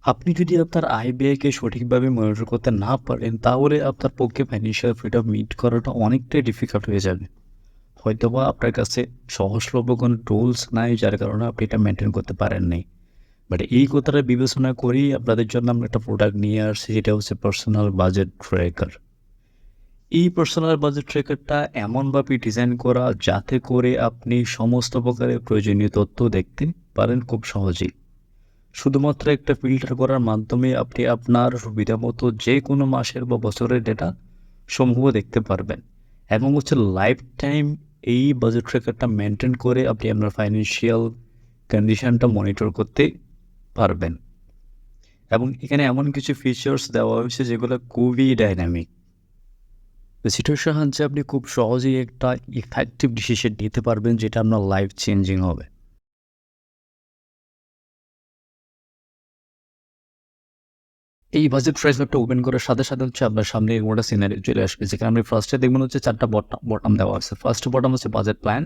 আপনি যদি আপনার আয় ব্যয়কে সঠিকভাবে মনিটর করতে না পারেন, তাহলে আপনার পক্ষে ফাইন্যান্সিয়াল ফ্রিডম মিট করাটা অনেকটাই ডিফিকাল্ট হয়ে যাবে। হয়তোবা আপনার কাছে সহজলভ্য কোনো টুলস নাই, যার কারণে আপনি এটা মেইনটেইন করতে পারেন নাই। বাট এই কথাটা বিবেচনা করেই আপনাদের জন্য আমরা একটা প্রোডাক্ট নিয়ে আসছি, যেটা হচ্ছে পার্সোনাল বাজেট ট্র্যাকার। এই পার্সোনাল বাজেট ট্র্যাকারটা এমনভাবে ডিজাইন করা যাতে করে আপনি সমস্ত প্রকারের প্রয়োজনীয় তথ্য দেখতে পারেন খুব সহজেই। শুধুমাত্র একটা ফিল্টার করার মাধ্যমে আপনি আপনার সুবিধামতো যে কোনো মাসের বা বছরের ডেটা সমূহ দেখতে পারবেন, এবং হচ্ছে লাইফ টাইম এই বাজেট ট্র্যাকারটা মেনটেন করে আপনি আপনার ফাইন্যান্সিয়াল কন্ডিশনটা মনিটর করতে পারবেন। এবং এখানে এমন কিছু ফিচার্স দেওয়া হয়েছে যেগুলো খুবই ডাইনামিক। তো সেটার সাহায্যে আপনি খুব সহজেই একটা ইফেক্টিভ ডিসিশন নিতে পারবেন, যেটা আপনার লাইফ চেঞ্জিং হবে। এই বাজেট ট্রেজারটা ওপেন করার সাথে, সাথে হচ্ছে আপনার সামনে এরকম সিনারি চলে আসবে, যেখানে আপনি ফার্স্টে দেখবেন হচ্ছে ৪ টা বটম দেওয়া আছে। ফার্স্ট বটম হচ্ছে budget plan.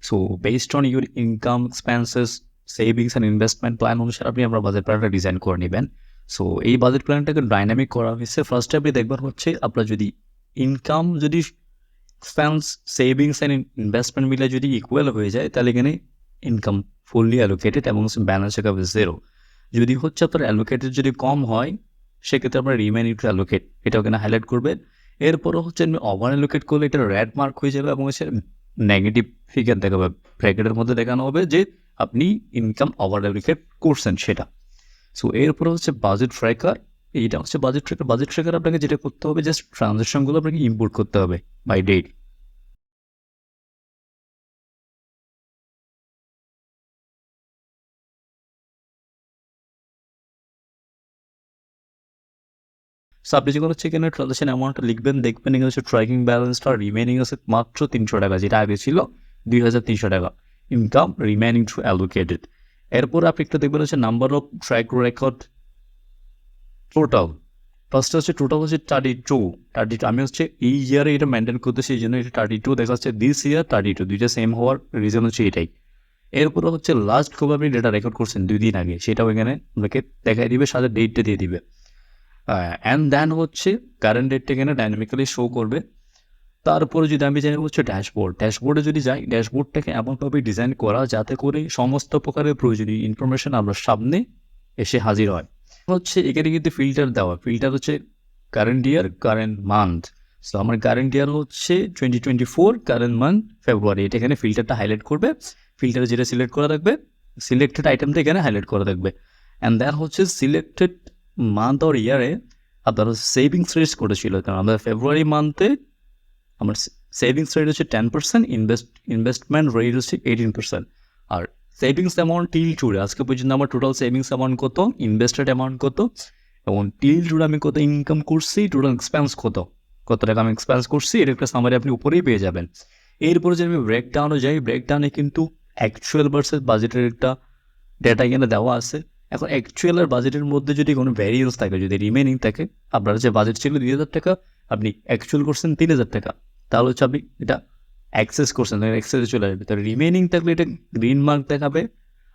So based on your income, expenses, savings and investment plan অনুসারে আপনি আপনার বাজেট প্ল্যানটা ডিজাইন করে নিবেন। সো এই বাজেট প্ল্যানটাকে ডাইনামিক করা হয়েছে। ফার্স্টে আপনি দেখবেন হচ্ছে আপনার যদি ইনকাম, যদি এক্সপেন্স, সেভিংস অ্যান্ড ইনভেস্টমেন্ট মিলে যদি ইকুয়াল হয়ে যায়, তাহলে এখানে ইনকাম ফুললি অ্যালোকেটেড এবং ব্যালেন্স দেখাবে 0। যদি হচ্ছে আপনার অ্যালোকেটেড যদি কম হয়, সেক্ষেত্রে আপনার রিমেইনিং টু অ্যালোকেট এটা ওখানে হাইলাইট করবে। এরপরও হচ্ছে আপনি ওভার অ্যালোকেট করলে এটা রেড মার্ক হয়ে যাবে এবং হচ্ছে নেগেটিভ ফিগার দেখাবে। ব্র্যাকেটের মধ্যে দেখানো হবে যে আপনি ইনকাম ওভার অ্যালোকেট করছেন সেটা। সো এরপরে হচ্ছে বাজেট ট্র্যাকার। এইটা হচ্ছে বাজেট ট্র্যাকার। বাজেট ট্র্যাকার আপনাকে যেটা করতে হবে, জাস্ট ট্রানজ্যাকশনগুলো আপনাকে ইম্পোর্ট করতে হবে বাই ডেট। সো আপনি যখন হচ্ছে এখানে ট্রানজাকশন অ্যামাউন্টটা লিখবেন, দেখবেন এখানে হচ্ছে ট্র্যাকিং ব্যালেন্সটা রিমেইনিং আছে মাত্র ৩০০ টাকা, যেটা আগে ছিল ২,৩০০ টাকা। Income remaining to allocated. এরপর আপনি একটা দেখবেন হচ্ছে number of track record total. ফার্স্টে হচ্ছে টোটাল হচ্ছে 32। আমি হচ্ছে এই ইয়ারে এটা মেনটেন করতেছি, এই জন্য এটা 32 দেখা যাচ্ছে। দিস ইয়ার 32, দুইটা সেম হওয়ার রিজন হচ্ছে এটাই। এরপরে হচ্ছে লাস্ট কবে আপনি ডেটা রেকর্ড করছেন 2 দিন আগে, সেটাও এখানে আপনাকে দেখাই দিবে, সাথে ডেটটা দিয়ে দিবে। অ্যান্ড দেন হচ্ছে কারেন্ট ডেটটা এখানে ডাইনামিক্যালি শো করবে। তারপরে যদি আমি জানি হচ্ছে ড্যাশবোর্ডে যদি যাই, ড্যাশবোর্ডটাকে এমনভাবে ডিজাইন করা যাতে করে সমস্ত প্রকারের প্রয়োজনীয় ইনফরমেশন আপনার সামনে এসে হাজির হয়। হচ্ছে এখানে কিন্তু ফিল্টার হচ্ছে current year, current month. So আমার কারেন্ট ইয়ার হচ্ছে 2024, কারেন্ট মান্থ ফেব্রুয়ারি। এটা এখানে ফিল্টারটা হাইলাইট করবে। ফিল্টারে যেটা সিলেক্ট করা থাকবে, সিলেক্টেড আইটেমটা এখানে হাইলাইট করা থাকবে। অ্যান্ড দেন হচ্ছে সিলেক্টেড মান্থ অর ইয়ারে আপনার সেভিংস রেট করেছিল, কারণ আমাদের ফেব্রুয়ারি মান্থে আমার সেভিংস রেট হচ্ছে 10%, ইনভেস্টমেন্ট রেট হচ্ছে 18%। আর সেভিংস অ্যামাউন্ট টিল টুডে আজকে পর্যন্ত আমার টোটাল সেভিংস অ্যামাউন্ট কত, ইনভেস্টেড অ্যামাউন্ট কত, এবং টিল টুডে আমি কত ইনকাম করছি, টোটাল এক্সপেন্স কত, কত টাকা আমি এক্সপেন্স করছি, এর একটা সামারি আপনি উপরেই পেয়ে যাবেন। এরপরে যদি আমি ব্রেকডাউনে যাই, ব্রেকডাউনে কিন্তু অ্যাকচুয়াল ভার্সেস বাজেটের একটা ডেটা এখানে দেওয়া আছে। এখন অ্যাকচুয়াল আর বাজেটের মধ্যে যদি কোনো ভ্যারিয়েন্স থাকে, যদি রিমেনিং থাকে, আপনার যে বাজেট ছিল 2,000 টাকা, আপনি অ্যাকচুয়াল করছেন 3,000 টাকা, তাহলে হচ্ছে আপনি এটা অ্যাক্সেস করছেন, অ্যাক্সেসে চলে আসবে। তাহলে রিমেনিং থাকলে এটা গ্রিন মার্ক দেখাবে,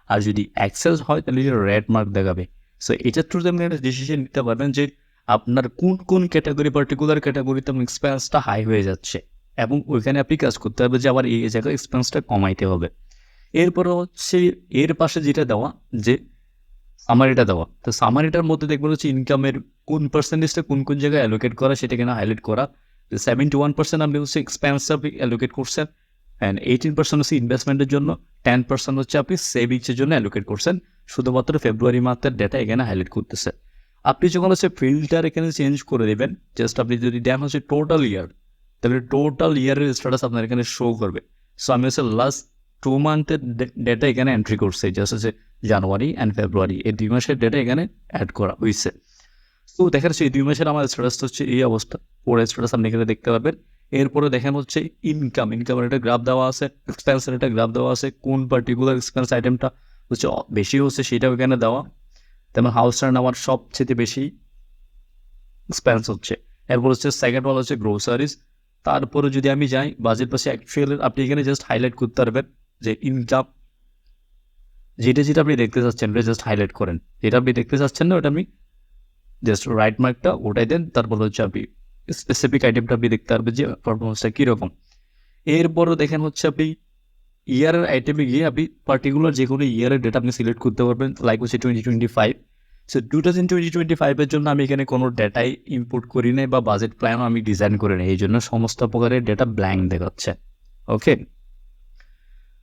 আর যদি অ্যাক্সেস হয় তাহলে এটা রেড মার্ক দেখাবে। সো এটার থ্রুতে আপনি একটা ডিসিশন নিতে পারবেন যে আপনার কোন কোন ক্যাটাগরি, পার্টিকুলার ক্যাটাগরিতে আপনার এক্সপেন্সটা হাই হয়ে যাচ্ছে, এবং ওইখানে আপনি কাজ করতে হবে যে আবার এই জায়গায় এক্সপেন্সটা কমাইতে হবে। এরপরে হচ্ছে এর পাশে যেটা দেওয়া, যে সামারিটা দেওয়া। তো সামারিটার মধ্যে দেখবেন হচ্ছে ইনকামের কোন পার্সেন্টেজটা কোন কোন জায়গায় অ্যালোকেট করা, সেটা কিনা হাইলাইট করা। 71% আপনি হচ্ছে এক্সপেন্স আপনি অ্যালোকেট করছেন, অ্যান্ড 18% হচ্ছে ইনভেস্টমেন্টের জন্য, 10% হচ্ছে আপনি সেভিংসের জন্য অ্যালোকেট করছেন। শুধুমাত্র ফেব্রুয়ারি মাসের ডেটা এখানে হাইলাইট করতেছে। আপনি যখন হচ্ছে ফিল্টার এখানে চেঞ্জ করে দেবেন, জাস্ট আপনি যদি দেন হচ্ছে টোটাল ইয়ার, তাহলে টোটাল ইয়ারের স্ট্যাটাস আপনার এখানে শো করবে। সো আমি হচ্ছে লাস্ট 2 মান্থের ডেটা এখানে এন্ট্রি করছি, জাস্ট হচ্ছে জানুয়ারি অ্যান্ড ফেব্রুয়ারি, এই 2 মাসের ডেটা এখানে অ্যাড করা হয়েছে। তো দেখা যাচ্ছে এই 2 মাসের আমার স্ট্যাটাসটা হচ্ছে এই অবস্থা। পরে স্ট্যাটাস আপনি এখানে দেখতে পারবেন। এরপরে দেখেন হচ্ছে ইনকামের একটা গ্রাফ দেওয়া আছে, এক্সপেন্সের একটা গ্রাফ দেওয়া আছে, কোন পার্টিকুলার এক্সপেন্স আইটেমটা হচ্ছে বেশি হচ্ছে সেটাও এখানে দেওয়া। তেমন হাউস রেন্ট আমার সবচেয়ে বেশি এক্সপেন্স হচ্ছে। এরপর হচ্ছে সেকেন্ড ওয়াল হচ্ছে গ্রোসারিজ। তারপরে যদি আমি যাই বাজেট পাশে অ্যাকচুয়াল, আপনি এখানে জাস্ট হাইলাইট করতে পারবেন যে ইনকাম যেটা যেটা আপনি দেখতে চাচ্ছেন ওটা জাস্ট হাইলাইট করেন, যেটা আপনি দেখতে চাচ্ছেন না ওটা আপনি জাস্ট রাইট মার্কটা ওটাই দেন, তারপর হচ্ছে আপনি স্পেসিফিক আইটেমটা আপনি দেখতে পারবেন যে পারফরমেন্সটা কীরকম। এরপরও দেখেন হচ্ছে আপনি ইয়ারের আইটেমে গিয়ে আপনি পার্টিকুলার যে কোনো ইয়ারের ডেটা আপনি সিলেক্ট করতে পারবেন, লাইক হচ্ছে 2025। সো 2025-এর জন্য আমি এখানে কোনো ডেটাই ইম্পোর্ট করি নাই বা বাজেট প্ল্যানও আমি ডিজাইন করি নাই, এই জন্য সমস্ত প্রকারের ডেটা ব্ল্যাঙ্ক দেখাচ্ছে। ওকে,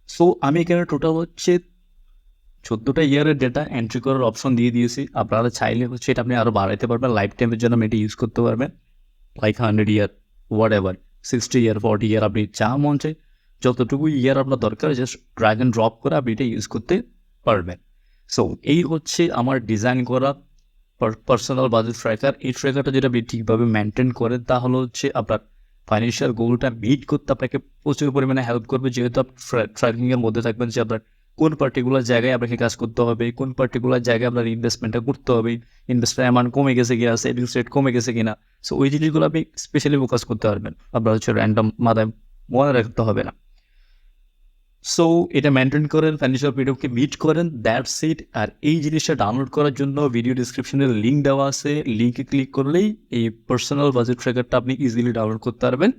সো আমি এখানে টোটাল হচ্ছে 14টা ইয়ারের ডেটা এন্ট্রি করার অপশন দিয়ে দিয়েছি। আপনারা চাইলে হচ্ছে এটা আপনি আরও বাড়াইতে পারবেন, লাইফ টাইমের জন্য আপনি এটা ইউজ করতে পারবেন, লাইক 100 ইয়ার, হোয়াট এভার, 60 ইয়ার, 40 ইয়ার, আপনি যা মন চাই যতটুকু ইয়ার আপনার দরকার জাস্ট ড্র্যাগ অ্যান্ড ড্রপ করে আপনি এটা ইউজ করতে পারবেন। সো এই হচ্ছে আমার ডিজাইন করা পার্সোনাল বাজেট ট্র্যাকার। এই ট্র্যাকারটা যেটা আপনি ঠিকভাবে মেনটেন করেন তাহলে হচ্ছে আপনার ফাইন্যান্সিয়াল গোলটা মিট করতে আপনাকে প্রচুর পরিমাণে হেল্প করবে, যেহেতু আপনি ট্র্যাকিংয়ের মধ্যে থাকবেন যে আপনার কোন পার্টিকুলার জায়গায় আপনাকে কাজ করতে হবে, কোন পার্টিকুলার জায়গায় আপনার ইনভেস্টমেন্টটা করতে হবে, ইনভেস্টের অ্যামাউন্ট কমে গেছে কিনা, সেভিংস রেট কমে গেছে কিনা। সো ওই জিনিসগুলো আপনি স্পেশালি ফোকাস করতে পারবেন, আপনার হচ্ছে র্যান্ডম মাথায় মনে রাখতে হবে না। সো এটা মেনটেন করেন, ফাইন্যান্সিয়াল ফ্রিডমকে মিট করেন, দ্যাটস ইট। আর এই জিনিসটা ডাউনলোড করার জন্য ভিডিও ডিসক্রিপশনে লিঙ্ক দেওয়া আছে, লিঙ্কে ক্লিক করলেই এই পার্সোনাল বাজেট ট্র্যাকারটা আপনি ইজিলি ডাউনলোড করতে পারবেন।